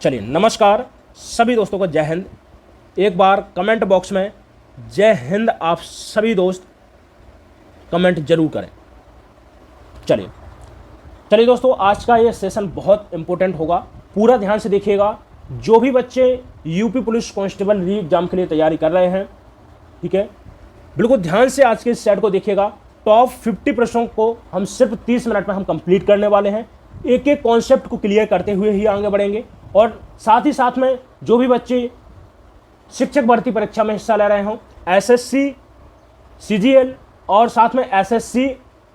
चलिए, नमस्कार सभी दोस्तों को जय हिंद। एक बार कमेंट बॉक्स में जय हिंद आप सभी दोस्त कमेंट जरूर करें। चलिए दोस्तों, आज का ये सेशन बहुत इंपॉर्टेंट होगा, पूरा ध्यान से देखिएगा। जो भी बच्चे यूपी पुलिस कांस्टेबल री एग्जाम के लिए तैयारी कर रहे हैं, ठीक है, बिल्कुल ध्यान से आज के इस सेट को देखिएगा। टॉप 50 प्रश्नों को हम सिर्फ 30 मिनट में हम कंप्लीट करने वाले हैं। एक एक कॉन्सेप्ट को क्लियर करते हुए ही आगे बढ़ेंगे। और साथ ही साथ में जो भी बच्चे शिक्षक भर्ती परीक्षा में हिस्सा ले रहे हों, एसएससी, सीजीएल और साथ में एसएससी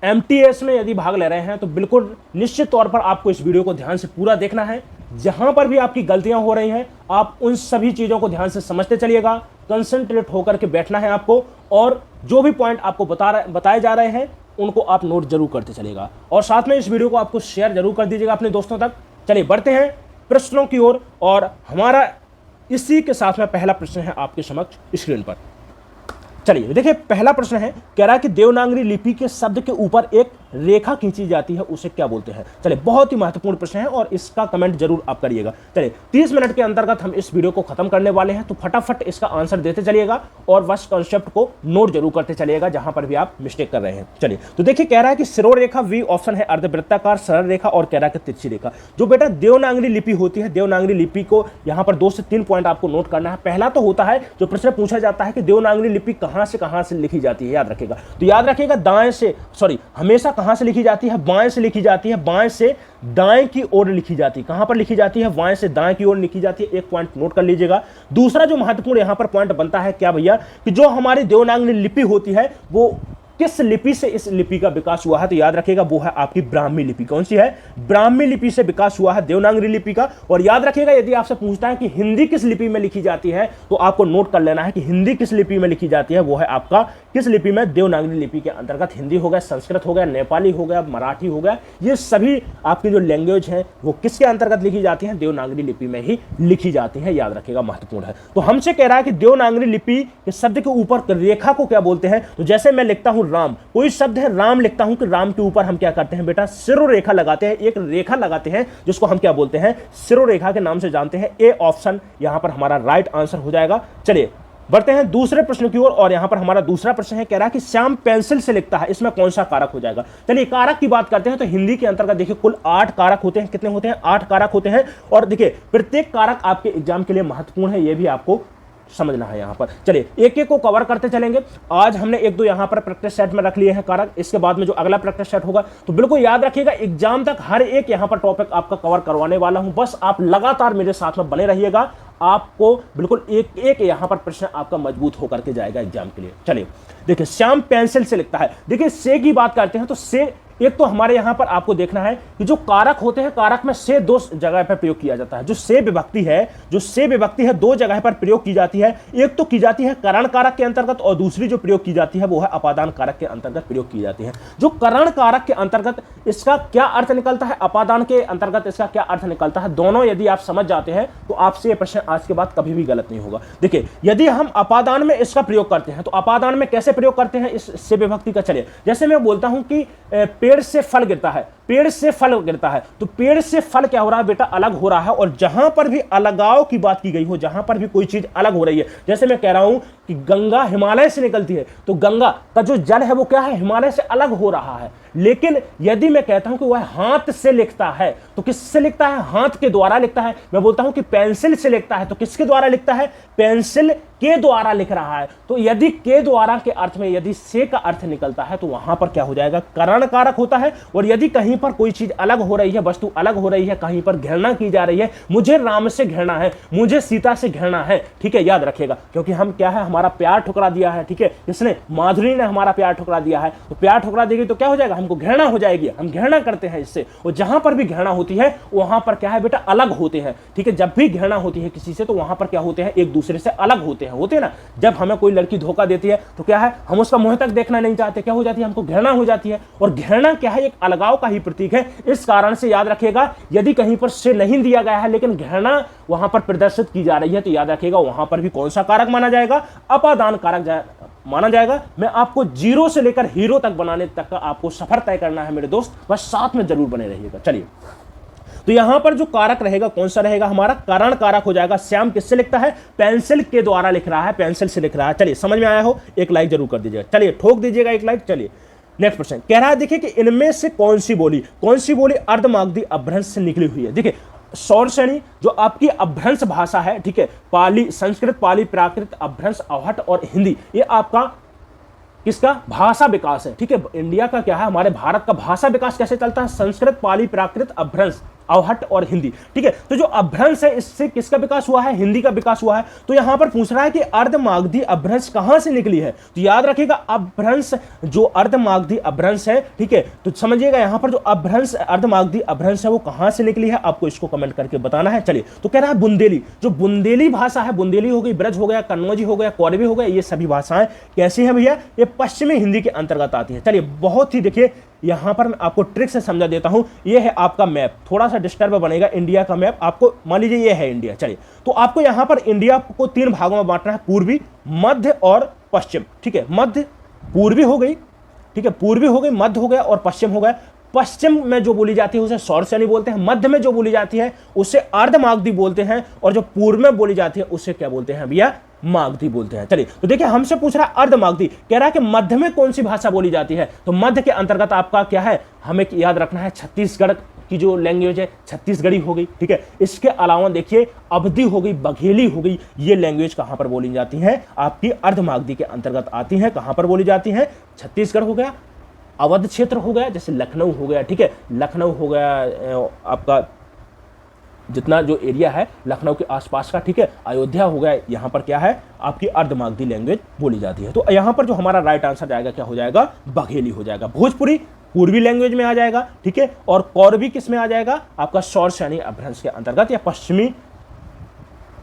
एमटीएस में यदि भाग ले रहे हैं, तो बिल्कुल निश्चित तौर पर आपको इस वीडियो को ध्यान से पूरा देखना है। जहां पर भी आपकी गलतियां हो रही हैं, आप उन सभी चीजों को ध्यान से समझते चलिएगा, कंसंट्रेट होकर के बैठना है आपको, और जो भी पॉइंट आपको बताए जा रहे हैं उनको आप नोट जरूर करते चलिएगा। और साथ में इस वीडियो को आपको शेयर जरूर कर दीजिएगा अपने दोस्तों तक। चलिए बढ़ते हैं प्रश्नों की ओर, और हमारा इसी के साथ में पहला प्रश्न है आपके समक्ष स्क्रीन पर। चलिए देखिए, पहला प्रश्न है, कह रहा है कि देवनागरी लिपि के शब्द के ऊपर एक रेखा खींची जाती है, उसे क्या बोलते हैं। चलिए, बहुत ही महत्वपूर्ण प्रश्न है और इसका कमेंट जरूर आप करिएगा। चलिए, 30 मिनट के अंतर्गत हम इस वीडियो को खत्म करने वाले हैं, तो फटाफट इसका आंसर देते चलिएगा और बस कॉन्सेप्ट को नोट जरूर करते चलिएगा जहां पर भी आप मिस्टेक कर रहे हैं। चलिए, तो देखिए, कह रहा है कि सिरोर रेखा, वी ऑप्शन है अर्धवृत्ताकार, सरल रेखा, और कह रहा है तिरछी रेखा। जो बेटा देवनागरी लिपि होती है, देवनागरी लिपि को यहां पर 2 से 3 पॉइंट आपको नोट करना है। पहला तो होता है, जो प्रश्न पूछा जाता है कि देवनागरी लिपि कहां से लिखी जाती है, याद रखिएगा। तो याद रखिएगा, हमेशा कहां से लिखी जाती है, बाएं से लिखी जाती है, बाएं से दाएं की ओर लिखी जाती है। कहां पर लिखी जाती है, बाएं से दाएं की ओर लिखी जाती है। एक पॉइंट नोट कर लीजिएगा। दूसरा जो महत्वपूर्ण यहां पर पॉइंट बनता है क्या भैया, कि जो हमारी देवनागरी लिपि होती है वो किस लिपि से इस लिपि का विकास हुआ है, तो याद रखिएगा वो है आपकी ब्राह्मी लिपि। कौन सी है? ब्राह्मी लिपि से विकास हुआ है देवनागरी लिपि का। और याद रखिएगा, यदि आपसे पूछता है कि हिंदी किस लिपि में लिखी जाती है, तो आपको नोट कर लेना है कि हिंदी किस लिपि में लिखी जाती है, वो है आपका किस लिपि में, देवनागरी लिपि के अंतर्गत। हिंदी हो गया, संस्कृत हो गया, नेपाली हो गया, मराठी हो गया, ये सभी आपकी जो लैंग्वेज है वो किसके अंतर्गत लिखी जाती है, देवनागरी लिपि में ही लिखी जाती है। याद रखिएगा, महत्वपूर्ण है। तो हमसे कह रहा है कि देवनागरी लिपि के शब्द के ऊपर रेखा को क्या बोलते हैं। तो जैसे मैं लिखता हूं राम, कोई शब्द है राम लिखता हूं, कि राम के ऊपर हम क्या करते हैं बेटा, सिरोरेखा लगाते हैं। एक रेखा लगाते हैं जिसको हम क्या बोलते हैं, सिरोरेखा के नाम से जानते हैं। ए ऑप्शन यहां पर हमारा राइट आंसर हो जाएगा। चलिए बढ़ते हैं दूसरे प्रश्न की ओर, और यहां पर हमारा दूसरा प्रश्न है, कह रहा है कि श्याम पेंसिल से लिखता है, इसमें कौन सा कारक हो जाएगा। चलिए कारक की बात करते हैं, तो हिंदी के अंतर्गत देखिए कुल 8 कारक होते हैं। कितने होते हैं? 8 कारक होते हैं। और देखिए प्रत्येक कारक आपके एग्जाम के लिए महत्वपूर्ण है, यह भी आपको समझना है यहां पर। चलिए एक एक को कवर करते चलेंगे। आज हमने 1-2 यहां पर प्रैक्टिस सेट में रख लिए हैं कारक। इसके बाद में जो अगला प्रैक्टिस सेट होगा, तो बिल्कुल याद रखिएगा, एग्जाम तक हर एक यहां पर टॉपिक आपका कवर करवाने वाला हूं। बस आप लगातार मेरे साथ में बने रहिएगा, आपको बिल्कुल एक एक यहां पर प्रश्न आपका मजबूत होकर के जाएगा एग्जाम के लिए। चलिए देखिए, श्याम पेंसिल से लिखता है। देखिए से की बात करते हैं, तो से एक तो हमारे यहां पर आपको देखना है कि जो कारक होते हैं, कारक में से 2 जगह पर प्रयोग किया जाता है। जो से विभक्ति है 2 जगह पर प्रयोग की जाती है। एक तो की जाती है करण कारक के अंतर्गत, और दूसरी जो प्रयोग की जाती है वो है अपादान कारक के अंतर्गत प्रयोग की जाती है। जो करण कारक के अंतर्गत इसका क्या अर्थ निकलता है, अपादान के अंतर्गत इसका क्या अर्थ निकलता है, दोनों यदि आप समझ जाते हैं तो आपसे यह प्रश्न आज के बाद कभी भी गलत नहीं होगा। देखिए यदि हम अपादान में इसका प्रयोग करते हैं, तो अपादान में कैसे प्रयोग करते हैं इस से विभक्ति का। चलिए जैसे मैं बोलता हूं कि पेड़ से फल गिरता है, पेड़ से फल गिरता है, तो पेड़ से फल क्या हो रहा है बेटा, अलग हो रहा है। और जहां पर भी अलगाव की बात की गई हो, जहां पर भी कोई चीज अलग हो रही है, जैसे मैं कह रहा हूं कि गंगा हिमालय से निकलती है, तो गंगा का जो जल है वो क्या है, हिमालय से अलग हो रहा है। लेकिन यदि मैं कहता हूं कि वह हाथ से लिखता है, तो किससे लिखता है, हाथ के द्वारा लिखता है। मैं बोलता हूं कि पेंसिल से लिखता है, तो किसके द्वारा लिखता है, पेंसिल के द्वारा लिख रहा है। तो यदि के द्वारा के अर्थ में यदि से का अर्थ निकलता है, तो वहां पर क्या हो जाएगा, करण कारक होता है। और यदि कहीं पर कोई चीज अलग हो रही है, वस्तु अलग हो रही है, कहीं पर घृणा की जा रही है, मुझे राम से घृणा है, मुझे सीता से घृणा है, ठीक है, याद रखिएगा, क्योंकि हम क्या है, हमारा प्यार ठुकरा दिया है, ठीक है, इसने माधुरी ने हमारा प्यार ठुकरा दिया है। तो प्यार ठुकरा देगी तो क्या हो जाएगा, हमको घृणा हो जाएगी, हम घृणा करते हैं इससे। और जहां पर भी घृणा होती है वहां पर क्या है बेटा, अलग होते हैं, ठीक है। जब भी घृणा होती है किसी से, तो वहां पर क्या होते हैं, एक दूसरे से अलग होते हैं ना। जब हमें कोई लड़की धोखा देती है, तो क्या है, हम उसका मुंह तक देखना नहीं चाहते, क्या हो जाती है, हमको घृणा हो जाती है। और घृणा क्या है, एक अलगाव का ही प्रतीक है। इस कारण से याद रखिएगा, यदि कहीं पर से नहीं दिया गया है लेकिन घृणा वहां पर प्रदर्शित की जा रही है, तो याद रखिएगा वहां पर भी कौन सा कारक माना जाएगा, अपादान कारक माना जाएगा। मैं आपको 0 से लेकर हीरो तक बनाने तक का आपको सफर तय करना है मेरे दोस्त, बस साथ में जरूर बने रहिएगा। चलिए तो यहां पर जो कारक रहेगा कौन सा रहेगा, हमारा करण कारक हो जाएगा। श्याम किससे लिखता है, पेंसिल के द्वारा लिख रहा है, पेंसिल से लिख रहा है। चलिए समझ में आया हो, एक लाइक जरूर कर दीजिएगा, चलिए ठोक दीजिएगा एक लाइक। चलिए नेक्स्ट क्वेश्चन कह रहा है, देखिए कि इनमें से कौन सी बोली अर्धमागधी अपभ्रंश से निकली हुई है। देखिए सौर श्रेणी जो आपकी अपभ्रंश भाषा है, ठीक है, पाली, संस्कृत, पाली, प्राकृत, अपभ्रंश, अवहट और हिंदी, ये आपका किसका भाषा विकास है। ठीक है, इंडिया का क्या है, हमारे भारत का भाषा विकास कैसे चलता है, संस्कृत, पाली, प्राकृत, अपभ्रंश, अवहट और हिंदी। ठीक है, तो जो अपभ्रंश है इससे किसका विकास हुआ है, हिंदी का विकास हुआ है। तो यहां पर पूछ रहा है कि अर्धमागधी अपभ्रंश कहां से निकली है, तो याद रखिएगा अपभ्रंश जो अर्धमागधी अपभ्रंश है, ठीक है, तो समझिएगा यहां पर जो अपभ्रंश अर्धमागधी अपभ्रंश है वो कहां से निकली है, आपको इसको कमेंट करके बताना है। चलिए तो कह रहा है बुंदेली, जो बुंदेली भाषा है, बुंदेली हो गई, ब्रज हो गया, कन्नौजी हो गया, कौरवी हो गया, ये सभी भाषाएं कैसी हैं भैया, ये पश्चिमी हिंदी के अंतर्गत आती है। चलिए बहुत ही देखिए यहां पर मैं आपको ट्रिक से समझा देता हूं, ये है आपका मैप, थोड़ा सा डिस्टर्ब बनेगा, इंडिया का मैप आपको मान लीजिए ये है इंडिया। चलिए तो आपको यहां पर इंडिया को 3 भागों में बांटना है, पूर्वी, मध्य और पश्चिम। ठीक है, मध्य पूर्वी हो गई, ठीक है, पूर्वी हो गई, मध्य हो गया और पश्चिम हो गया। पश्चिम में जो बोली जाती है उसे सौर श्रेणी बोलते हैं, मध्य में जो बोली जाती है उसे अर्धमागधी बोलते हैं, और जो पूर्व में बोली जाती है उसे क्या बोलते हैं भैया, मागधी बोलते हैं। चलिए तो देखिए हमसे पूछ रहा है अर्धमागधी, कह रहा है कि मध्य में कौन सी भाषा बोली जाती है, तो मध्य के अंतर्गत आपका क्या है, हमें याद रखना है छत्तीसगढ़ की जो लैंग्वेज है छत्तीसगढ़ी हो गई। ठीक है, इसके अलावा देखिए अवधी हो गई, बघेली हो गई, ये लैंग्वेज कहां पर बोली जाती है, आपकी अर्धमागधी के अंतर्गत आती है। कहां पर बोली जाती है, छत्तीसगढ़ हो गया, अवध क्षेत्र हो गया, जैसे लखनऊ हो गया, ठीक है, लखनऊ हो गया आपका जितना जो एरिया है लखनऊ के आसपास का, ठीक है, अयोध्या हो गया, यहाँ पर क्या है आपकी अर्धमागधी लैंग्वेज बोली जाती है। तो यहाँ पर जो हमारा राइट आंसर जाएगा क्या हो जाएगा, बघेली हो जाएगा। भोजपुरी पूर्वी लैंग्वेज में आ जाएगा, ठीक है, और कौरवी किस में आ जाएगा, आपका सौर श्रेणी अपभ्रंश के अंतर्गत या पश्चिमी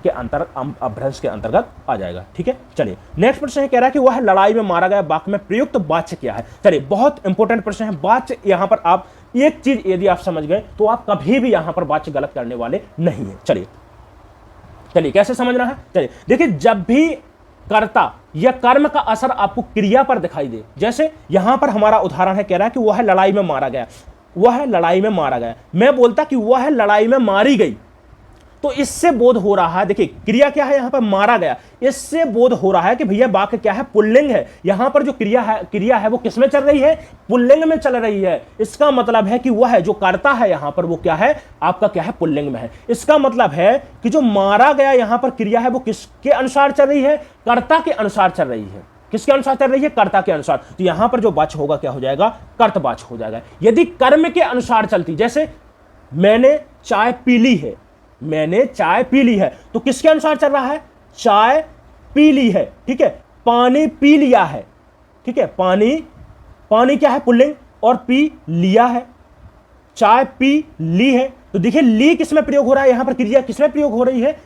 के अपभ्रंश के अंतर्गत आ जाएगा। ठीक है, चलिए नेक्स्ट प्रश्न है, कह रहा है कि वह लड़ाई में मारा गया वाक्य में प्रयुक्त वाच्य क्या है। चलिए बहुत इंपॉर्टेंट प्रश्न है, वाच्य यहां पर आप एक चीज यदि आप समझ गए तो आप कभी भी यहां पर वाच्य गलत करने वाले नहीं है। चलिए कैसे समझना है, चलिए देखिए जब भी कर्ता या कर्म का असर आपको क्रिया पर दिखाई दे, जैसे यहां पर हमारा उदाहरण है, कह रहा है कि वह लड़ाई में मारा गया, वह लड़ाई में मारा गया, मैं बोलता कि वह लड़ाई में मारी गई, तो इससे बोध हो रहा है, देखिए क्रिया क्या है, यहां पर मारा गया, इससे बोध हो रहा है कि भैया वाक्य क्या है, पुल्लिंग है। यहां पर जो क्रिया है वो किसमें चल रही है, पुल्लिंग में चल रही है। इसका मतलब है कि वह जो कर्ता है यहां पर वो क्या है, आपका क्या है, पुल्लिंग में है। इसका मतलब है कि जो मारा गया यहां पर क्रिया है वो किसके अनुसार चल रही है, कर्ता के अनुसार चल रही है। किसके अनुसार चल रही है, कर्ता के अनुसार। तो यहां पर जो वाच्य होगा क्या हो जाएगा, कर्तवाच्य हो जाएगा। यदि कर्म के अनुसार चलती, जैसे मैंने चाय पी ली है, मैंने चाय पी ली है, तो किसके अनुसार चल रहा है, चाय पी ली है, ठीक है, पानी पी लिया है, ठीक है, पानी क्या है, पुल्लिंग, और पी लिया है, चाय पी ली है। तो देखिए ली किसमें प्रयोग हो रहा है, यहां पर क्रिया किसमें प्रयोग हो रही है,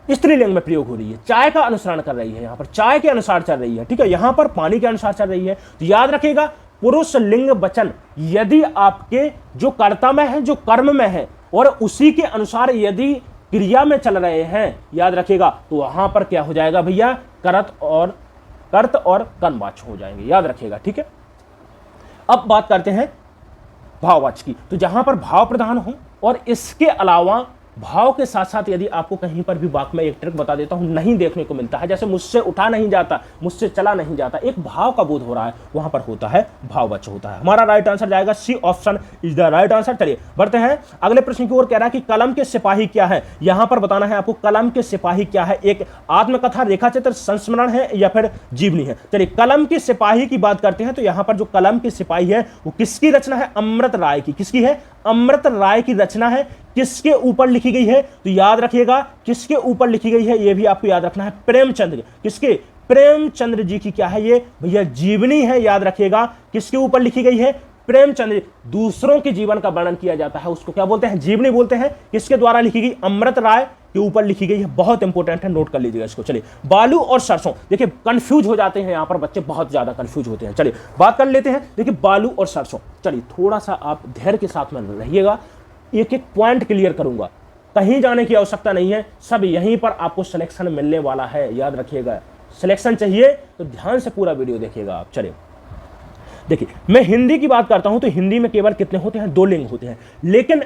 स्त्रीलिंग में प्रयोग हो रही है, चाय का अनुसरण कर रही है, यहां पर चाय के अनुसार चल रही है, ठीक है, यहां पर पानी के अनुसार चल रही है। तो याद रखिएगा पुरुष लिंग वचन यदि आपके जो कर्ता में है, जो कर्म में है, और उसी के अनुसार यदि क्रिया में चल रहे हैं, याद रखिएगा, तो वहां पर क्या हो जाएगा भैया, कर्त और कर्मवाच्य हो जाएंगे, याद रखिएगा। ठीक है, अब बात करते हैं भाववाच्य की। तो जहां पर भाव प्रधान हो और इसके अलावा भाव के साथ साथ यदि आपको कहीं पर भी वाक्य में एक ट्रिक बता देता हूं, नहीं देखने को मिलता है, जैसे मुझसे उठा नहीं जाता, मुझसे चला नहीं जाता, एक भाव का बोध हो रहा है, वहां पर होता है भाववाच्य होता है। हमारा राइट आंसर जाएगा C option is the right answer. चलिए बढ़ते हैं अगले प्रश्न की ओर। कह रहा है कि कलम के सिपाही क्या है, यहां पर बताना है आपको कलम के सिपाही क्या है, एक आत्मकथा, रेखाचित्र, संस्मरण है या फिर जीवनी है। चलिए कलम के सिपाही की बात करते हैं, तो यहां पर जो कलम के सिपाही है वो किसकी रचना है, अमृत राय की। किसकी है, अमृत राय की रचना है। किसके ऊपर लिखी गई है, तो याद रखिएगा किसके ऊपर लिखी गई है, यह भी आपको याद रखना है, प्रेमचंद्र। किसके, प्रेमचंद्र जी की क्या है ये भैया, जीवनी है, याद रखिएगा। किसके ऊपर लिखी गई है, प्रेमचंद्र। दूसरों के जीवन का वर्णन किया जाता है उसको क्या बोलते हैं, जीवनी बोलते हैं। किसके द्वारा लिखी गई, अमृत राय के ऊपर लिखी गई है, बहुत इंपॉर्टेंट है, नोट कर लीजिएगा इसको। चलिए बालू और सरसों, देखिए कंफ्यूज हो जाते हैं यहां पर बच्चे, बहुत ज्यादा कंफ्यूज होते हैं। चलिए बात कर लेते हैं, देखिए बालू और सरसों। चलिए थोड़ा सा आप धैर्य के साथ में रहिएगा, एक एक पॉइंट क्लियर करूंगा, कहीं जाने की आवश्यकता नहीं है, सब यहीं पर आपको सिलेक्शन मिलने वाला है, याद रखिएगा। सिलेक्शन चाहिए तो ध्यान से पूरा वीडियो देखिएगा आप। चलिए देखिए मैं हिंदी की बात करता हूं तो हिंदी में केवल कितने होते हैं, 2 लिंग होते हैं, लेकिन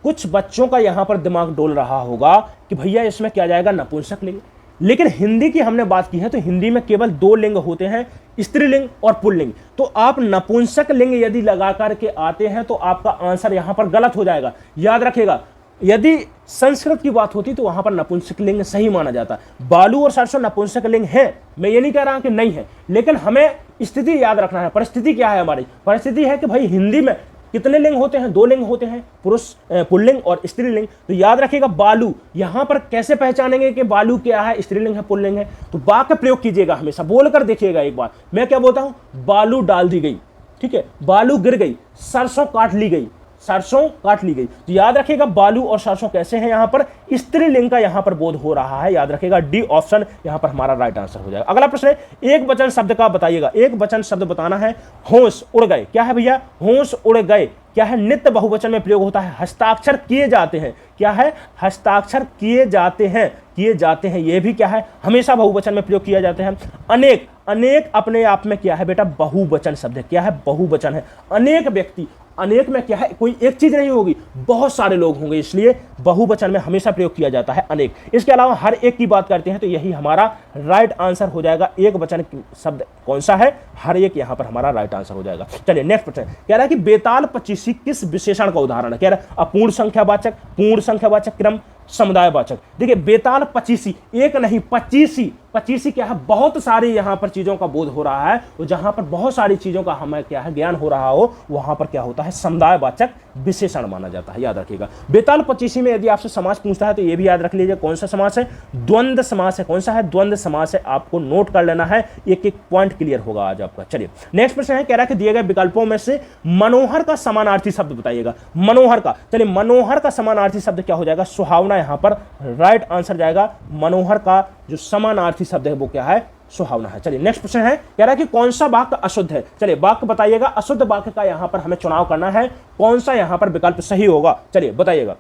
कुछ बच्चों का यहां पर दिमाग डोल रहा होगा कि भैया इसमें क्या जाएगा, नपुंसक लिंग। लेकिन हिंदी की हमने बात की है तो हिंदी में केवल 2 लिंग होते हैं, स्त्रीलिंग और पुल्लिंग। तो आप नपुंसक लिंग यदि लगा करके आते हैं तो आपका आंसर यहां पर गलत हो जाएगा। याद रखिएगा, यदि संस्कृत की बात होती तो वहां पर नपुंसक लिंग सही माना जाता। बालू और सरसों नपुंसक लिंग है, मैं ये नहीं कह रहा कि नहीं है, लेकिन हमें स्थिति याद रखना है। परिस्थिति क्या है हमारी? परिस्थिति है कि भाई हिंदी में कितने लिंग होते हैं? 2 लिंग होते हैं, पुरुष पुल्लिंग और स्त्रीलिंग। तो याद रखिएगा बालू, यहां पर कैसे पहचानेंगे कि बालू क्या है, स्त्रीलिंग है, पुल्लिंग है? तो बा का प्रयोग कीजिएगा हमेशा, बोलकर देखिएगा एक बार। मैं क्या बोलता हूं? बालू डाल दी गई, ठीक है, बालू गिर गई, सरसों काट ली गई, सरसों काट ली गई। तो याद रखिएगा बालू और सरसों कैसे हैं? यहां पर स्त्रीलिंग का यहां पर बोध हो रहा है। याद रखिएगा डी ऑप्शन यहां पर हमारा राइट आंसर हो जाएगा। अगला प्रश्न है, एक वचन शब्द का बताइएगा। एक वचन शब्द बताना है। होश उड़ गए, क्या है भैया? होश उड़ गए क्या है? नित्य बहुवचन में प्रयोग होता है। हस्ताक्षर किए जाते हैं, क्या है? हस्ताक्षर किए जाते हैं, किए जाते हैं, ये भी क्या है? हमेशा बहुवचन में प्रयोग किया जाते हैं। अनेक, अनेक अपने आप में क्या है बेटा? बहुवचन शब्द है, क्या है? बहुवचन है। अनेक व्यक्ति, अनेक में क्या है? कोई एक चीज नहीं होगी, बहुत सारे लोग होंगे, इसलिए बहुवचन में हमेशा प्रयोग किया जाता है अनेक। इसके अलावा हर एक की बात करते हैं तो यही हमारा राइट आंसर हो जाएगा। एक वचन शब्द कौन सा है? हर एक, यहां पर हमारा राइट आंसर हो जाएगा। चलिए नेक्स्ट प्रश्न कह रहा है कि बेताल पचीसी किस विशेषण का उदाहरण है? कह रहा है अपूर्ण संख्यावाचक, पूर्ण संख्यावाचक क्रम, समुदायवाचक। देखिए बेताल पचीसी, एक नहीं 25, 25 क्या है? बहुत सारी यहां पर चीजों का बोध हो रहा है, और जहां पर बहुत सारी चीजों का हमें क्या है? ज्ञान हो रहा हो, वहां पर क्या होता है? समुदायवाचक विशेषण माना जाता है। याद रखिएगा बेताल पचीसी में यदि आपसे समास पूछता है तो यह भी याद रख लीजिए कौन सा समास है? द्वंद्व समास है। कौन सा है? द्वंद्व समास है। आपको नोट कर लेना है, एक एक पॉइंट क्लियर होगा आज आपका। चलिए नेक्स्ट प्रश्न है, कह रहा है कि दिए गए विकल्पों में से मनोहर का समानार्थी शब्द बताइएगा। मनोहर का, चलिए मनोहर का समानार्थी शब्द क्या हो जाएगा? सुहावना यहां पर राइट आंसर जाएगा। मनोहर का जो समानार्थी शब्द है वो क्या है? सुहावना है। चलिए नेक्स्ट प्रश्न है, कह रहा है कि कौन सा वाक्य अशुद्ध है? चलिए वाक्य बताइएगा। अशुद्ध वाक्य का यहां पर हमें चुनाव करना है, कौन सा यहां पर विकल्प सही होगा? चलिए बताइएगा।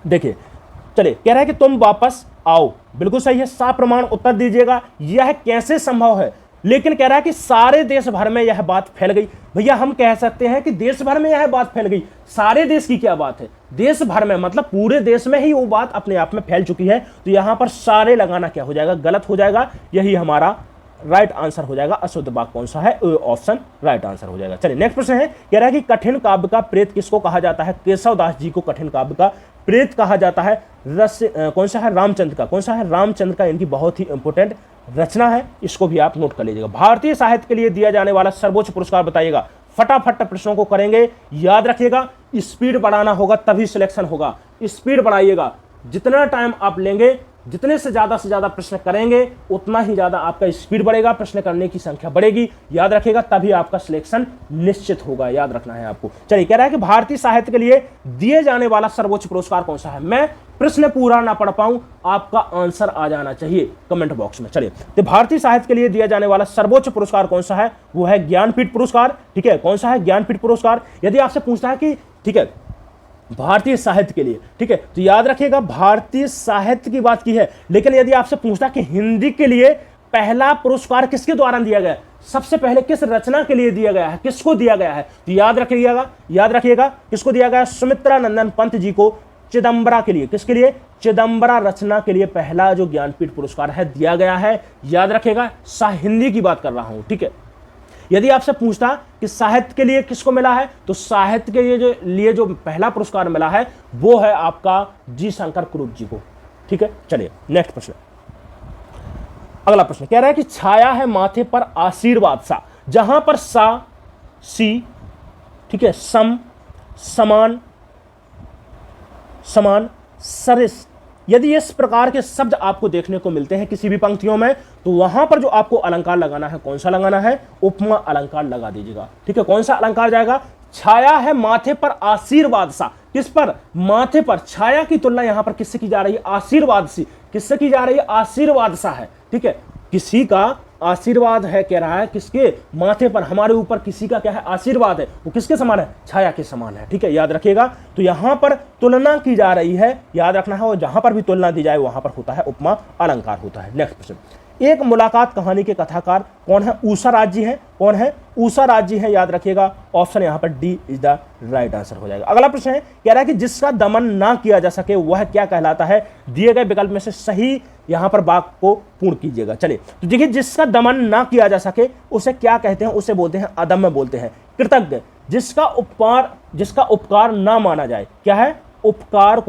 देखिए चलिए कह रहा है कि तुम वापस आओ, बिल्कुल सही है। सप्रमाण उत्तर दीजिएगा। यह कैसे संभव है? लेकिन कह रहा है कि सारे देश भर में यह बात फैल गई। भैया हम कह सकते हैं कि देश भर में यह बात फैल गई, सारे देश की क्या बात है? देश भर में मतलब पूरे देश में ही वो बात अपने आप में फैल चुकी है। तो यहां पर सारे लगाना क्या हो जाएगा? गलत हो जाएगा। यही हमारा राइट आंसर हो जाएगा। अशुद्ध वाक्य कौन सा है? ऑप्शन राइट आंसर हो जाएगा। चलिए नेक्स्ट प्रश्न है, कह रहा है कि कठिन काव्य का प्रेत किसको कहा जाता है? केशव दास जी को कठिन काव्य का प्रेत कहा जाता है। कौन सा है? रामचंद्र का। कौन सा है? रामचंद्र का। इनकी बहुत ही इंपोर्टेंट रचना है, इसको भी आप नोट कर लीजिएगा। भारतीय साहित्य के लिए दिया जाने वाला सर्वोच्च पुरस्कार बताइएगा। फटाफट प्रश्नों को करेंगे, याद रखिएगा। स्पीड बढ़ाना होगा तभी सिलेक्शन होगा। स्पीड बढ़ाइएगा, जितना टाइम आप लेंगे, जितने से ज्यादा प्रश्न करेंगे उतना ही ज्यादा आपका स्पीड बढ़ेगा, प्रश्न करने की संख्या बढ़ेगी। याद रखिएगा, तभी आपका सिलेक्शन निश्चित होगा। याद रखना है आपको। चलिए कह रहा है कि भारतीय साहित्य के लिए दिए जाने वाला सर्वोच्च पुरस्कार कौन सा है? मैं प्रश्न पूरा ना पढ़ पाऊं, आपका आंसर आ जाना चाहिए कमेंट बॉक्स में। चलिए तो भारतीय साहित्य के लिए दिया जाने वाला सर्वोच्च पुरस्कार कौन सा है? वो है ज्ञानपीठ पुरस्कार। ठीक है, कौन सा है? ज्ञानपीठ पुरस्कार। यदि आपसे पूछता है कि ठीक है भारतीय साहित्य के लिए, ठीक है, तो याद रखिएगा भारतीय साहित्य की बात की है। लेकिन यदि आपसे पूछता कि हिंदी के लिए पहला पुरस्कार किसके द्वारा दिया गया, सबसे पहले किस रचना के लिए दिया गया है, किसको दिया गया है, तो याद रखिएगा किसको दिया गया? सुमित्रा नंदन पंत जी को चिदंबरा के लिए। किसके लिए? चिदंबरा रचना के लिए पहला जो ज्ञानपीठ पुरस्कार है दिया गया है। याद रखिएगा, हिंदी की बात कर रहा हूं। ठीक है, यदि आपसे पूछता कि साहित्य के लिए किसको मिला है, तो साहित्य के लिए जो पहला पुरस्कार मिला है वो है आपका जी शंकर कुरूप जी को। ठीक है, चलिए नेक्स्ट प्रश्न। अगला प्रश्न कह रहा है कि छाया है माथे पर आशीर्वाद सा, जहां पर सा, सी, ठीक है, सम, समान, समान, सरिस, यदि इस प्रकार के शब्द आपको देखने को मिलते हैं किसी भी पंक्तियों में, तो वहां पर जो आपको अलंकार लगाना है, कौन सा लगाना है? उपमा अलंकार लगा दीजिएगा। ठीक है, कौन सा अलंकार जाएगा? छाया है माथे पर आशीर्वाद सा। किस पर? माथे पर। छाया की तुलना यहां पर किससे की जा रही है? आशीर्वाद सी। किससे की जा रही है? आशीर्वाद सा है। ठीक है, किसी का आशीर्वाद है, कह रहा है किसके? माथे पर, हमारे ऊपर किसी का क्या है? आशीर्वाद है। वो किसके समान है? छाया के समान है। ठीक है, याद रखिएगा। तो यहां पर तुलना की जा रही है, याद रखना है, और जहां पर भी तुलना दी जाए वहां पर होता है उपमा अलंकार होता है। नेक्स्ट प्रश्न एक मुलाकात कहानी के कथाकार कौन है? ऊषा राज जी हैं। कौन है? ऊषा राज जी हैं, याद रखिएगा। ऑप्शन यहां पर D is the right answer हो जाएगा। अगला प्रश्न है, कह रहा है कि जिसका दमन ना किया जा सके वह क्या कहलाता है? दिए गए विकल्प में से सही यहां पर वाक्य को पूर्ण कीजिएगा। चलिए, तो देखिए, जिसका दमन ना किया जा सके उसे क्या कहते हैं? उसे बोलते हैं अदम्य, बोलते हैं कृतज्ञ। जिसका उपकार ना माना जाए, क्या है? उपकार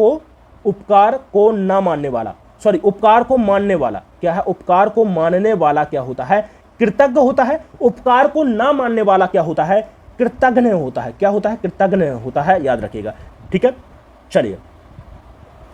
को ना मानने वाला, सॉरी, उपकार को मानने वाला क्या है? उपकार को मानने वाला क्या होता है? कृतज्ञ होता है। उपकार को ना मानने वाला क्या होता है? कृतज्ञ होता है। क्या होता है? कृतज्ञ होता है, याद रखिएगा। ठीक है, चलिए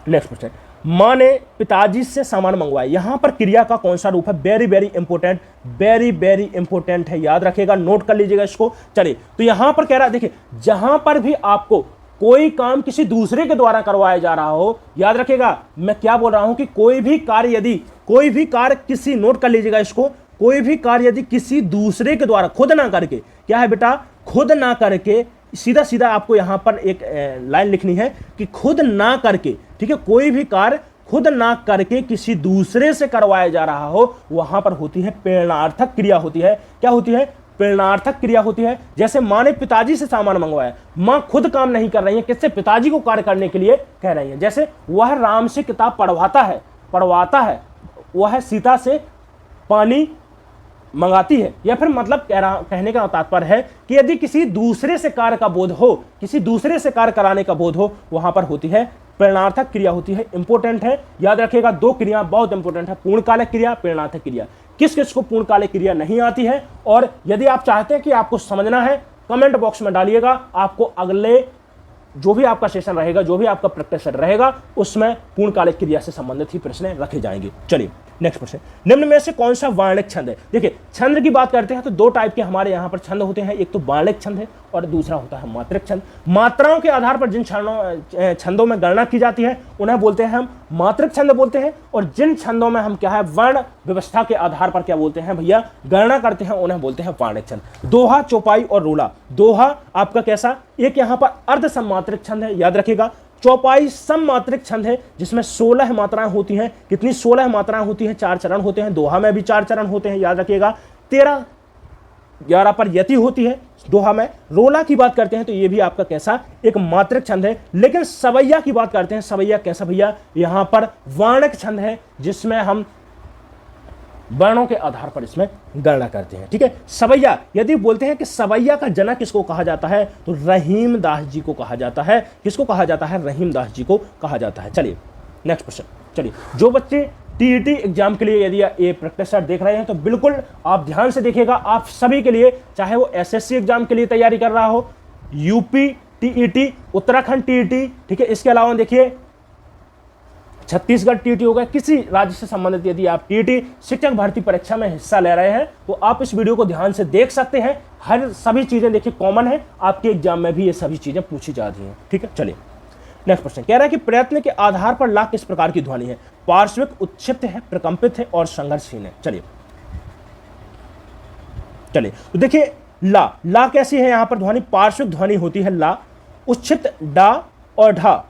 नेक्स्ट क्वेश्चन। मां ने पिताजी से सामान मंगवाया, यहां पर क्रिया का कौन सा रूप है? Very very important, very very important है, याद रखिएगा, नोट कर लीजिएगा इसको। चलिए, तो यहां पर कह रहा है, देखिए, जहां पर भी आपको कोई काम किसी दूसरे के द्वारा करवाया जा रहा हो, याद रखिएगा मैं क्या बोल रहा हूं कि कोई भी कार्य किसी, नोट कर लीजिएगा इसको, कोई भी कार्य यदि किसी दूसरे के द्वारा, खुद ना करके, क्या है बेटा? खुद ना करके, सीधा सीधा आपको यहां पर एक लाइन लिखनी है कि खुद ना करके, ठीक है, कोई भी कार्य खुद ना करके किसी दूसरे से करवाया जा रहा हो, वहां पर होती है प्रेरणार्थक क्रिया होती है। क्या होती है? प्रेरणार्थक क्रिया होती है। जैसे मां ने पिताजी से सामान मंगवाया, मां खुद काम नहीं कर रही है, किससे? पिताजी को कार्य करने के लिए कह रही है। जैसे वह राम से किताब पढ़वाता है, वह सीता से पानी मंगाती है, या फिर मतलब कहने का तात्पर्य है कि यदि किसी दूसरे से कार्य का बोध हो, किसी दूसरे से कार्य कराने का बोध हो, वहां पर होती है प्रेरणार्थक क्रिया होती है। इंपोर्टेंट है, याद रखिएगा, दो क्रिया बहुत इंपोर्टेंट है, पूर्णकालिक क्रिया, प्रेरणार्थक क्रिया। किस किस को पूर्णकालिक क्रिया नहीं आती है, और यदि आप चाहते हैं कि आपको समझना है, कमेंट बॉक्स में डालिएगा। आपको अगले जो भी आपका सेशन रहेगा, जो भी आपका प्रैक्टिस रहेगा, उसमें पूर्णकालिक क्रिया से संबंधित ही प्रश्न रखे जाएंगे। चलिए नेक्स्ट प्रश्न, निम्न में से कौन सा वार्णिक छंद है? देखिए, छंद की बात करते हैं तो दो टाइप के हमारे यहाँ पर छंद होते हैं, एक तो वार्णिक छंद है और दूसरा होता है मात्रिक छंद। मात्राओं के आधार पर जिन छंदों में गणना की जाती है उन्हें बोलते हैं हम मात्रिक छंद बोलते हैं, और जिन छंदों में हम क्या है, वर्ण व्यवस्था के आधार पर क्या बोलते हैं भैया, गणना करते हैं, उन्हें बोलते हैं वार्णिक छंद। दोहा, चौपाई और रोला। दोहा आपका कैसा? एक यहाँ पर अर्ध सम्मात्रिक छंद है, याद रखिएगा। चौपाई सम्मात्रिक छंद है जिसमें 16 मात्राएं होती हैं। कितनी? 16 मात्राएं होती हैं, 4 चरण होते हैं। दोहा में भी 4 चरण होते हैं, याद रखिएगा। 13-11 पर यति होती है दोहा में। रोला की बात करते हैं तो ये भी आपका कैसा? एक मात्रिक छंद है। लेकिन सवैया की बात करते हैं, सवैया कैसा भैया? यहां पर वार्णिक छंद है जिसमें हम वर्णों के आधार पर इसमें गणना करते हैं। ठीक है, सवैया, यदि बोलते हैं कि सवैया का जनक किसको कहा जाता है, तो रहीम दास जी को कहा जाता है। किसको कहा जाता है? रहीम दास जी को कहा जाता है। चलिए नेक्स्ट क्वेश्चन। चलिए, जो बच्चे टीईटी एग्जाम के लिए यदि ये प्रैक्टिस सेट देख रहे हैं तो बिल्कुल आप ध्यान से देखिएगा। आप सभी के लिए, चाहे वो एसएससी एग्जाम के लिए तैयारी कर रहा हो, यूपी टीईटी, उत्तराखंड टीईटी, ठीक है, इसके अलावा देखिए छत्तीसगढ़ टीईटी हो गया, किसी राज्य से संबंधित यदि आप टीईटी शिक्षक भर्ती परीक्षा में हिस्सा ले रहे हैं तो आप इस वीडियो को ध्यान से देख सकते हैं। हर सभी चीजें देखिए कॉमन है, आपके एग्जाम में भी ये सभी चीजें पूछी जाती हैं। ठीक है, चलिए नेक्स्ट क्वेश्चन। कह रहा है कि प्रयत्न के आधार पर ला किस प्रकार की ध्वनि है? पार्श्विक, उत्क्षिप्त है, प्रकंपित है और संघर्षहीन है। चलिए तो देखिए, ला कैसी है? यहां पर ध्वनि पार्श्विक ध्वनि होती है ला। उच्छिप्त डा और ढा,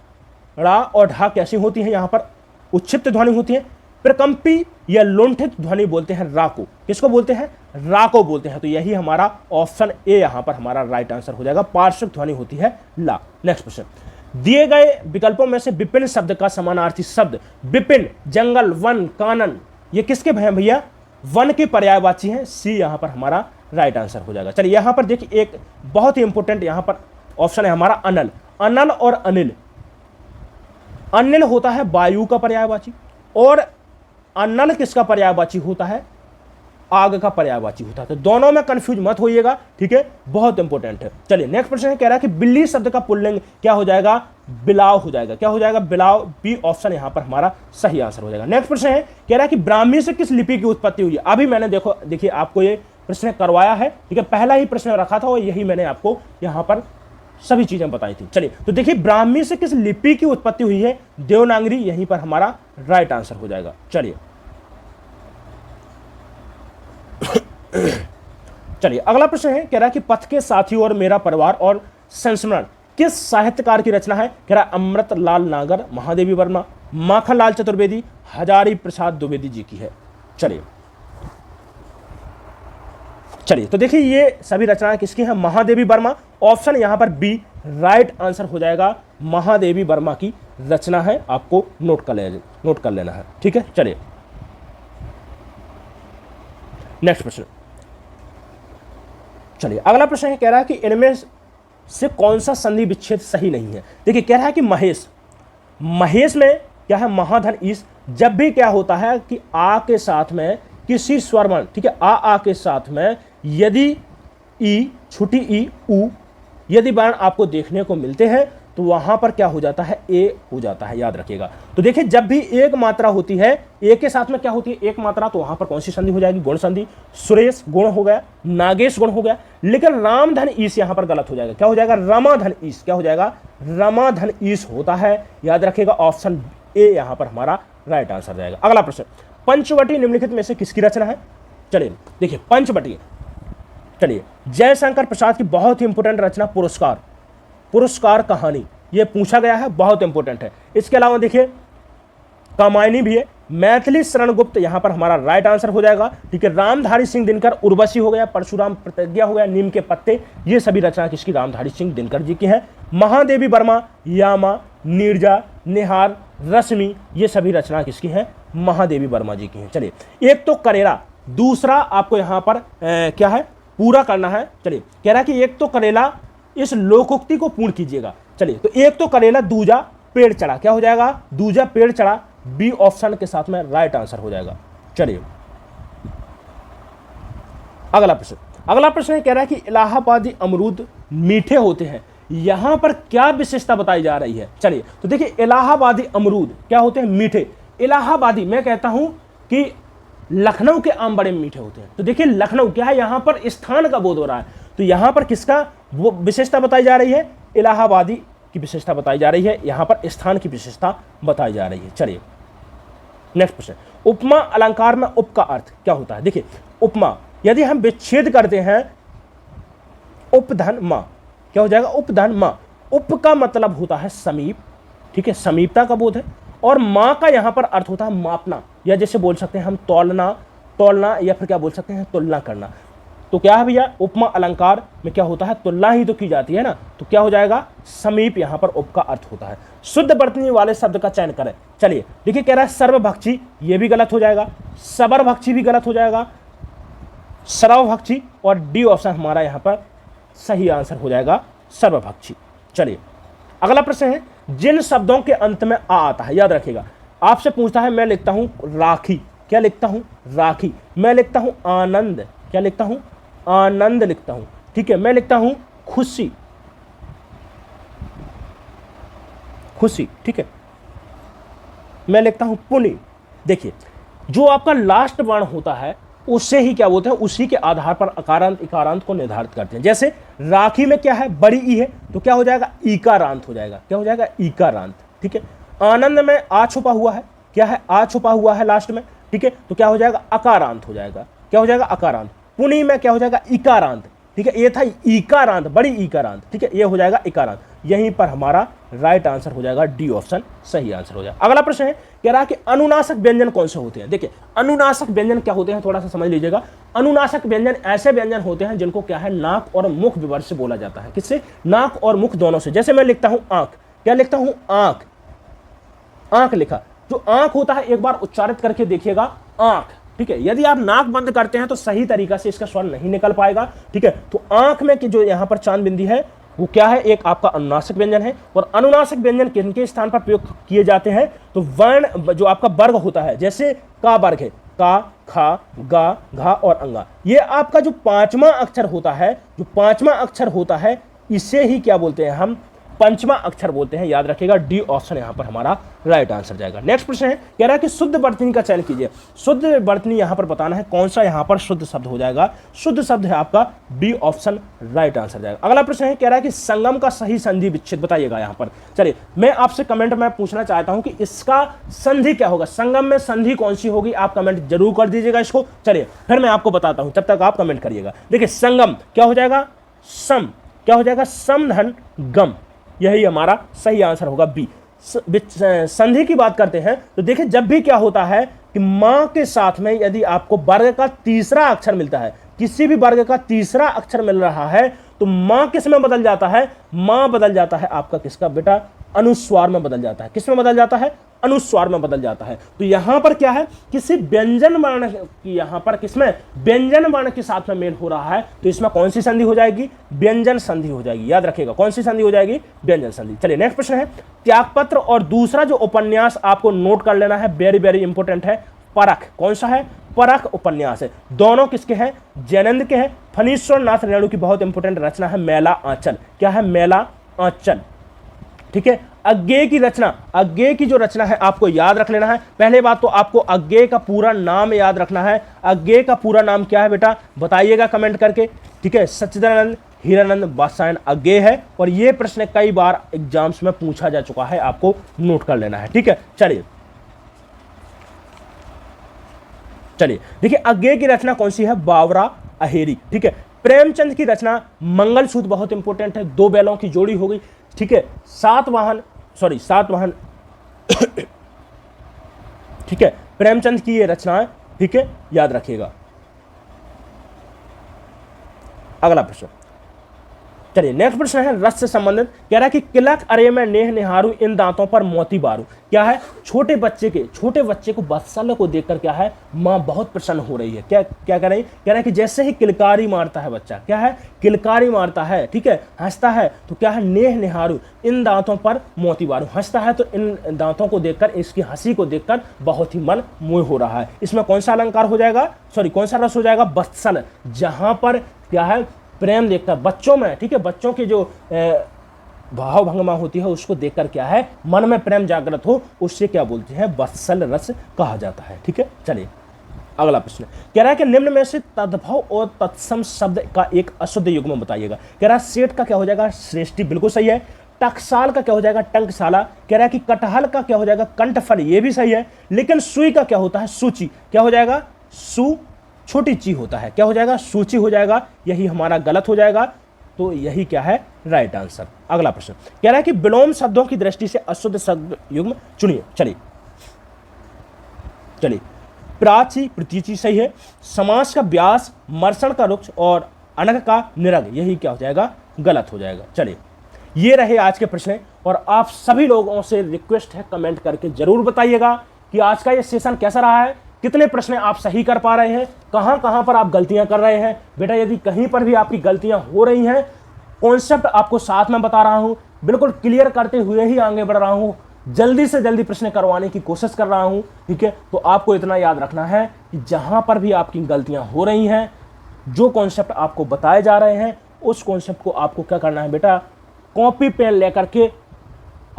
रा और ढा कैसी होती है? यहां पर उच्छिप्त ध्वनि होती है। प्रकंपी या लुंठित ध्वनि बोलते हैं रा को। किसको बोलते हैं? रा को बोलते हैं। तो यही हमारा ऑप्शन ए यहां पर हमारा राइट आंसर हो जाएगा। पार्श्विक ध्वनि होती है ला। नेक्स्ट क्वेश्चन, दिए गए विकल्पों में से विपिन शब्द का समानार्थी शब्द, विपिन, जंगल, वन, कानन, ये किसके हैं भैया? वन के पर्यायवाची हैं। सी यहां पर हमारा राइट आंसर हो जाएगा। चलिए यहां पर देखिए, एक बहुत ही इंपॉर्टेंट यहां पर ऑप्शन है हमारा अनल। अनल और अनिल, अनिल होता है वायु का पर्यायवाची, और अनल किसका पर्यायवाची होता है? आग का पर्यायवाची होता है। तो दोनों में कंफ्यूज मत होइएगा, ठीक है, बहुत इंपॉर्टेंट है। चलिए नेक्स्ट प्रश्न है, कह रहा है कि बिल्ली शब्द का पुल्लिंग क्या हो जाएगा? बिलाव हो जाएगा। क्या हो जाएगा? बिलाव। बी ऑप्शन यहां पर हमारा सही आंसर हो जाएगा। नेक्स्ट प्रश्न है, कह रहा है कि ब्राह्मी से किस लिपि की उत्पत्ति हुई है? अभी मैंने देखिए आपको ये प्रश्न करवाया है, ठीक है, पहला ही प्रश्न रखा था और यही मैंने आपको यहां पर सभी चीजें बताई थी। चलिए तो देखिए, ब्राह्मी से किस लिपि की उत्पत्ति हुई है? देवनागरी, यहीं पर हमारा राइट आंसर हो जाएगा। चलिए अगला प्रश्न है, कह रहा है कि पथ के साथी और मेरा परिवार और संस्मरण किस साहित्यकार की रचना है? कह रहा है अमृत लाल नागर, महादेवी वर्मा, माखन लाल चतुर्वेदी, हजारी प्रसाद द्विवेदी जी की है। चलिए चलिए तो देखिए ये सभी रचनाएं किसकी हैं, महादेवी वर्मा। ऑप्शन यहां पर बी राइट आंसर हो जाएगा, महादेवी वर्मा की रचना है, आपको नोट कर लेना है, ठीक है। चलिए नेक्स्ट प्रश्न, चलिए अगला प्रश्न है, कह रहा है कि इनमें से कौन सा संधि विच्छेद सही नहीं है। देखिए कह रहा है कि महेश में क्या है, महाधन ईस। जब भी क्या होता है कि आ के साथ में किसी स्वर वर्ण, ठीक है, आ के साथ में यदि ई, छोटी ई, उ यदि वर्ण आपको देखने को मिलते हैं तो वहां पर क्या हो जाता है, ए हो जाता है, याद रखिएगा। तो देखिए जब भी एक मात्रा होती है, ए के साथ में क्या होती है, एक मात्रा, तो वहां पर कौन सी संधि हो जाएगी, गुण संधि। सुरेश गुण हो गया, नागेश गुण हो गया, लेकिन रामधन ईस यहां पर गलत हो जाएगा, क्या हो जाएगा, रमाधन ईस, क्या हो जाएगा, रमाधन ईस होता है, याद रखिएगा। ऑप्शन ए यहां पर हमारा राइट आंसर जाएगा। अगला प्रश्न, पंचवटी निम्नलिखित में से किसकी रचना है। चलिए देखिए पंचवटी, चलिए जयशंकर प्रसाद की बहुत ही इंपोर्टेंट रचना पुरस्कार कहानी, ये पूछा गया है, बहुत इंपोर्टेंट है। इसके अलावा देखिए कामायनी भी है, मैथिली शरण गुप्त यहां पर हमारा राइट आंसर हो जाएगा, ठीक है। रामधारी सिंह दिनकर, उर्वशी हो गया, परशुराम प्रतिज्ञा हो गया, नीम के पत्ते, ये सभी रचना किसकी, रामधारी सिंह दिनकर जी की है। महादेवी वर्मा, यामा, नीरजा, निहार, रश्मि, ये सभी रचना किसकी है, महादेवी वर्मा जी की है। चलिए एक तो करेला, दूसरा आपको यहां पर क्या है, पूरा करना है। चलिए कह रहा है कि एक तो करेला, इस लोकोक्ति को पूर्ण कीजिएगा। चलिए तो एक तो करेला, दूजा पेड़ चढ़ा, क्या हो जाएगा, दूजा पेड़ चढ़ा, बी ऑप्शन के साथ में राइट आंसर हो जाएगा। चलिए अगला प्रश्न कह रहा है कि इलाहाबादी अमरूद मीठे होते हैं, यहां पर क्या विशेषता बताई जा रही है। चलिए तो देखिए इलाहाबादी अमरूद क्या होते हैं, मीठे। इलाहाबादी, मैं कहता हूं कि लखनऊ के आम बड़े मीठे होते हैं। तो देखिए लखनऊ क्या है, यहां पर स्थान का बोध हो रहा है, तो यहां पर किसका वो विशेषता बताई जा रही है, इलाहाबादी की विशेषता बताई जा रही है, यहां पर स्थान की विशेषता बताई जा रही है। चलिए नेक्स्ट प्रश्न, उपमा अलंकार में उप का अर्थ क्या होता है। देखिए उपमा यदि हम विच्छेद करते हैं, उपधन मा, क्या हो जाएगा, उपधन मा। उप का मतलब होता है समीप, ठीक है, समीपता का बोध है, और मां का यहां पर अर्थ होता है मापना, या जैसे बोल सकते हैं हम तौलना, या फिर क्या बोल सकते हैं, तुलना करना। तो क्या है भैया, उपमा अलंकार में क्या होता है, तुलना ही तो की जाती है ना, तो क्या हो जाएगा, समीप यहां पर उप का अर्थ होता है। शुद्ध वर्तनी वाले शब्द का चयन करें। चलिए देखिए कह रहा है सर्वभक्षी, ये भी गलत हो जाएगा, सबरभक्षी भी गलत हो जाएगा, सर्वभक्षी, और डी ऑप्शन हमारा यहां पर सही आंसर हो जाएगा, सर्वभक्षी। चलिए अगला प्रश्न है, जिन शब्दों के अंत में आ आता है, याद रखिएगा, आपसे पूछता है, मैं लिखता हूं राखी, क्या लिखता हूं, राखी। मैं लिखता हूं आनंद, क्या लिखता हूं, आनंद लिखता हूं, ठीक है। मैं लिखता हूं खुशी, ठीक है। मैं लिखता हूं पुण्य। देखिए जो आपका लास्ट वर्ण होता है उससे ही क्या बोलते हैं, उसी के आधार पर अकारांत इकारांत को निर्धारित करते हैं। जैसे राखी में क्या है, बड़ी ई है, तो क्या हो जाएगा, ईकारांत हो जाएगा, क्या हो जाएगा, ईकारांत, ठीक है। आनंद में आ छुपा हुआ है, क्या है, आ छुपा हुआ है लास्ट में, ठीक है, तो क्या हो जाएगा, अकारांत हो जाएगा, क्या हो जाएगा, अकारांत। पुनी में क्या हो जाएगा, इकारांत, ठीक है, ये था ईकारांत, बड़ी ईकारांत, ठीक है, ये हो जाएगा इकारांत। यहीं पर हमारा राइट आंसर हो जाएगा, डी ऑप्शन सही आंसर हो जाएगा। अगला प्रश्न है, कह रहा है कि अनुनासिक व्यंजन कौन से होते हैं। देखिए अनुनासिक व्यंजन क्या होते हैं, थोड़ा सा समझ लीजिएगा। अनुनासिक व्यंजन ऐसे व्यंजन होते हैं जिनको क्या है, नाक और मुख विवर्त से बोला जाता है। किससे, नाक और मुख दोनों से। जैसे मैं लिखता हूं आंख, क्या लिखता हूं, आंख, आंख लिखा, जो आंख होता है एक बार उच्चारित करके देखिएगा, आंख, ठीक है। यदि आप नाक बंद करते हैं तो सही तरीका से इसका स्वर नहीं निकल पाएगा, ठीक है। तो आंख में कि जो यहां पर चांद बिंदी है वो क्या है, एक आपका अनुनासिक व्यंजन है। और अनुनासिक व्यंजन किनके स्थान पर प्रयोग किए जाते हैं, तो वर्ण जो आपका वर्ग होता है, जैसे का वर्ग है, का, खा, गा, घा और अंगा, ये आपका जो पांचवा अक्षर होता है, जो पांचवा अक्षर होता है, इसे ही क्या बोलते हैं, हम पंचमा अक्षर बोलते हैं। याद रखिएगा, डी ऑप्शन यहां पर हमारा राइट आंसर जाएगा। नेक्स्ट प्रश्न है, कह रहा है कि शुद्ध वर्तनी का चयन कीजिए। शुद्ध वर्तनी यहां पर बताना है कौन सा यहां पर शुद्ध शब्द हो जाएगा। शुद्ध शब्द है आपका बी ऑप्शन राइट आंसर जाएगा। अगला प्रश्न है, कह रहा है कि संगम का सही संधि विच्छेद बताइएगा। यहां पर चलिए मैं आपसे कमेंट में पूछना चाहता हूं कि इसका संधि क्या होगा, संगम में संधि कौन सी होगी, आप कमेंट जरूर कर दीजिएगा इसको। चलिए फिर मैं आपको बताता हूं, तब तक आप कमेंट करिएगा। देखिए संगम क्या हो जाएगा, सम, क्या हो जाएगा, समधन गम, यही हमारा सही आंसर होगा बी। संधि की बात करते हैं तो देखिए जब भी क्या होता है कि मां के साथ में यदि आपको वर्ग का तीसरा अक्षर मिलता है, किसी भी वर्ग का तीसरा अक्षर मिल रहा है तो मां किस में बदल जाता है, मां बदल जाता है आपका किसका बेटा, अनुस्वार में बदल जाता है। किस में बदल जाता है, अनुस्वार में बदल जाता है। तो यहां पर क्या है, किसी व्यंजन वर्ण की, यहां पर किसमें, व्यंजन वर्ण के साथ में मेल हो रहा है तो इसमें कौन सी संधि हो जाएगी, व्यंजन संधि हो जाएगी। याद रखिएगा कौन सी संधि हो जाएगी, व्यंजन संधि। चलिए नेक्स्ट प्रश्न है, त्यागपत्र और दूसरा जो उपन्यास आपको नोट कर लेना है, वेरी वेरी इंपॉर्टेंट है, परख। कौन सा है, परख उपन्यास है। दोनों किसके हैं, जैनेन्द्र के हैं। फणीश्वर नाथ रेणु की बहुत इंपॉर्टेंट रचना है मेला आंचल। क्या है, मेला आंचल। ठीक है, अज्ञेय की रचना, अज्ञेय की जो रचना है आपको याद रख लेना है। पहले बात तो आपको अज्ञेय का पूरा नाम याद रखना है। अज्ञेय का पूरा नाम क्या है बेटा, बताइएगा कमेंट करके। ठीक है, सच्चिदानंद हीरानंद वात्स्यायन अज्ञेय है और यह प्रश्न कई बार एग्जाम्स में पूछा जा चुका है, आपको नोट कर लेना है। ठीक है, चलिए देखिए अज्ञेय की रचना कौन सी है, बावरा अहेरी। ठीक है, प्रेमचंद की रचना मंगलसूत्र बहुत इंपॉर्टेंट है, दो बैलों की जोड़ी हो गई। ठीक है, सातवाहन ठीक है, प्रेमचंद की ये रचना है। ठीक है, याद रखिएगा। अगला प्रश्न, चलिए नेक्स्ट प्रश्न है रस से संबंधित। कह रहा है कि किलक अरे में नेह निहारू इन दांतों पर मोती बारू। क्या है, छोटे बच्चे को वत्सल को देखकर क्या है, मां बहुत प्रसन्न हो रही है। क्या कह रही है, कह रहा है कि जैसे ही किलकारी मारता है बच्चा, क्या है, किलकारी मारता है, ठीक है, हंसता है तो क्या है, नेह निहारू इन दांतों पर मोती बारू, हंसता है तो इन दांतों को देखकर, इसकी हंसी को देखकर बहुत ही मन मोह हो रहा है। इसमें कौन सा अलंकार हो जाएगा, कौन सा रस हो जाएगा, वत्सल। जहां पर क्या है, प्रेम देखकर बच्चों में, ठीक है, बच्चों की जो भाव भंगमा होती है उसको देखकर क्या है, मन में प्रेम जागृत हो, उससे क्या बोलते हैं, वत्सल रस कहा जाता है। ठीक है, चलिए अगला प्रश्न कह रहा है कि निम्न में से तद्भव और तत्सम शब्द का एक अशुद्ध युग्म बताइएगा। कह रहा है सेठ का क्या हो जाएगा, श्रेष्ठी, बिल्कुल सही है। टकसाल का क्या हो जाएगा, टंकशाला। कह रहा है कि कटहल का क्या हो जाएगा, कंठफल, ये भी सही है। लेकिन सुई का क्या होता है, सूची। क्या हो जाएगा, सु छोटी ची होता है, क्या हो जाएगा, सूची हो जाएगा। यही हमारा गलत हो जाएगा, तो यही क्या है, राइट आंसर। अगला प्रश्न कह रहा है कि विलोम शब्दों की दृष्टि से अशुद्ध शब्द युग्म चुनिए। चलिए प्राची, प्रतीची सही है। समास का व्यास, मर्षण का रुक्ष और अनग का निरग, यही क्या हो जाएगा, गलत हो जाएगा। चलिए ये रहे आज के प्रश्न और आप सभी लोगों से रिक्वेस्ट है कमेंट करके जरूर बताइएगा कि आज का ये सेशन कैसा रहा है, कितने प्रश्न आप सही कर पा रहे हैं, कहां पर आप गलतियां कर रहे हैं। बेटा यदि कहीं पर भी आपकी गलतियां हो रही हैं, कॉन्सेप्ट आपको साथ में बता रहा हूं, बिल्कुल क्लियर करते हुए ही आगे बढ़ रहा हूं, जल्दी से जल्दी प्रश्न करवाने की कोशिश कर रहा हूं। ठीक है, तो आपको इतना याद रखना है कि जहां पर भी आपकी गलतियां हो रही हैं, जो कॉन्सेप्ट आपको बताए जा रहे हैं, उस कॉन्सेप्ट को आपको क्या करना है बेटा, कॉपी पेन लेकर के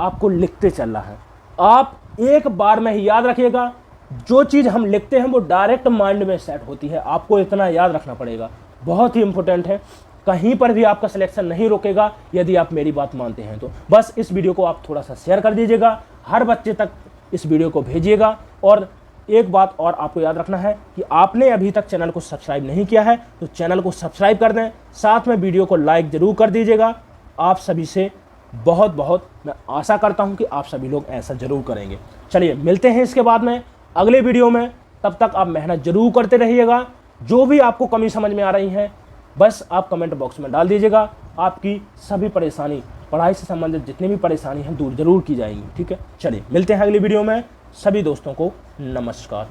आपको लिखते चलना है। आप एक बार में ही याद रखिएगा, जो चीज़ हम लिखते हैं वो डायरेक्ट माइंड में सेट होती है, आपको इतना याद रखना पड़ेगा, बहुत ही इंपॉर्टेंट है। कहीं पर भी आपका सिलेक्शन नहीं रोकेगा यदि आप मेरी बात मानते हैं तो। बस इस वीडियो को आप थोड़ा सा शेयर कर दीजिएगा, हर बच्चे तक इस वीडियो को भेजिएगा। और एक बात और आपको याद रखना है कि आपने अभी तक चैनल को सब्सक्राइब नहीं किया है तो चैनल को सब्सक्राइब कर दें, साथ में वीडियो को लाइक जरूर कर दीजिएगा। आप सभी से बहुत मैं आशा करता हूं कि आप सभी लोग ऐसा जरूर करेंगे। चलिए मिलते हैं इसके बाद में अगले वीडियो में, तब तक आप मेहनत जरूर करते रहिएगा। जो भी आपको कमी समझ में आ रही है बस आप कमेंट बॉक्स में डाल दीजिएगा, आपकी सभी परेशानी, पढ़ाई से संबंधित जितनी भी परेशानी है दूर जरूर की जाएगी। ठीक है, चलिए मिलते हैं अगली वीडियो में। सभी दोस्तों को नमस्कार।